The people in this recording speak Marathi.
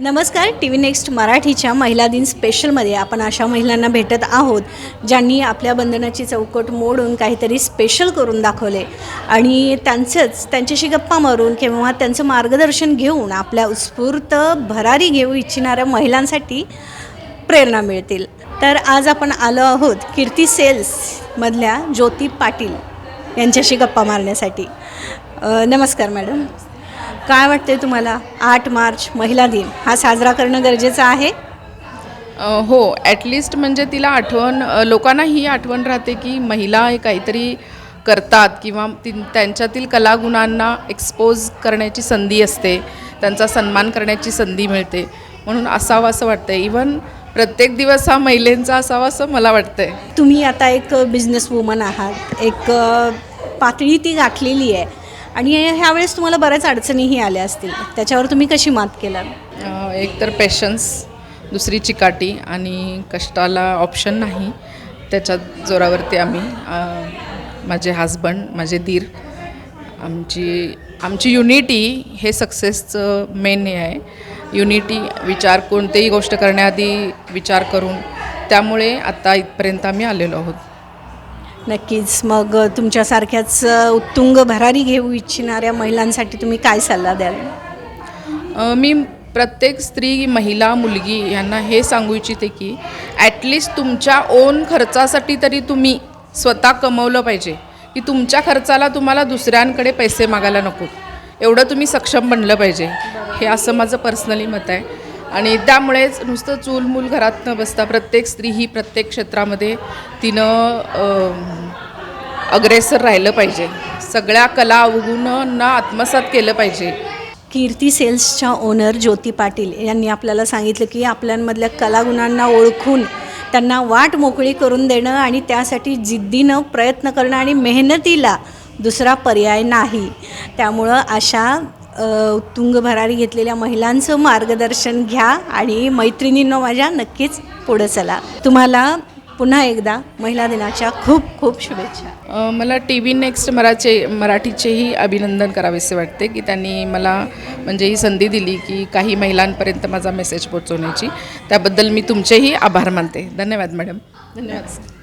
नमस्कार. टी व्ही नेक्स्ट मराठीच्या महिला दिन स्पेशलमध्ये आपण अशा महिलांना भेटत आहोत ज्यांनी आपल्या बंधनाची चौकट मोडून काहीतरी स्पेशल करून दाखवले आणि त्यांच्याशी गप्पा मारून किंवा त्यांचं मार्गदर्शन घेऊन आपल्या उत्स्फूर्त भरारी घेऊ इच्छिणाऱ्या महिलांसाठी प्रेरणा मिळतील. तर आज आपण आलो आहोत कीर्ती सेल्समधल्या ज्योती पाटील यांच्याशी गप्पा मारण्यासाठी. नमस्कार मॅडम. काय वाटते तुम्हाला 8 मार्च महिला दिन हा साजरा करणं गरजेचं आहे? हो, ॲटलिस्ट म्हणजे तिला लोकांना ही आठवण राहते की महिला हे काहीतरी करतात किंवा त्यांच्यातील कलागुणांना एक्सपोज करण्याची संधी असते, त्यांचा सन्मान करण्याची संधी मिळते. म्हणून असावं असं वाटतं. इवन प्रत्येक दिवस हा महिलांचा असावा असं मला वाटतं आहे. तुम्ही आता एक बिझनेस वुमन आहात, एक पातळी ती गाठलेली आहे आणि ह्यावेळेस तुम्हाला बऱ्याच अडचणीही आल्या असतील. त्याच्यावर तुम्ही कशी मात केला? एक तर पेशन्स, दुसरी चिकाटी आणि कष्टाला ऑप्शन नाही. त्याच्या जोरावरती आम्ही माझे हजबंड, माझे दीर, आमची युनिटी हे सक्सेसचं मेन हे आहे. युनिटी, कोणतीही गोष्ट करण्याआधी विचार करून, त्यामुळे आत्ता इथपर्यंत आम्ही आलेलो आहोत. नक्कीच. मग तुमच्यासारख्याच उत्तुंग भरारी घेऊ इच्छिणाऱ्या महिलांसाठी तुम्ही काय सल्ला द्याल? मी प्रत्येक स्त्री, महिला, मुलगी यांना हे सांगू इच्छिते की ॲटलिस्ट तुमच्या ओन खर्चासाठी तरी तुम्ही स्वतः कमवलं पाहिजे, की तुमच्या खर्चाला तुम्हाला दुसऱ्यांकडे पैसे मागायला नको. एवढं तुम्ही सक्षम बनलं पाहिजे. हे असं माझं पर्सनली मत आहे. आणि त्यामुळेच नुसतं चूलमूल घरात न बसता प्रत्येक स्त्री ही प्रत्येक क्षेत्रामध्ये तिनं अग्रेसर राहिलं पाहिजे. सगळ्या कला अवगुणांना आत्मसात केलं पाहिजे. कीर्ती सेल्सच्या ओनर ज्योती पाटील यांनी आपल्याला सांगितलं की आपल्यामधल्या कलागुणांना ओळखून त्यांना वाट मोकळी करून देणं आणि त्यासाठी जिद्दीनं प्रयत्न करणं आणि मेहनतीला दुसरा पर्याय नाही. त्यामुळं अशा उत्तुंग भरारी घेतलेल्या महिलांचं मार्गदर्शन घ्या आणि मैत्रिणींनो माझ्या नक्कीच पुढे चला. तुम्हाला पुन्हा एकदा महिला दिनाच्या खूप खूप शुभेच्छा. मला टी व्ही नेक्स्ट मराठीचेही अभिनंदन करावेसे वाटते की त्यांनी मला म्हणजे ही संधी दिली की काही महिलांपर्यंत माझा मेसेज पोहोचवण्याची. त्याबद्दल मी तुमचेही आभार मानते. धन्यवाद मॅडम. धन्यवाद.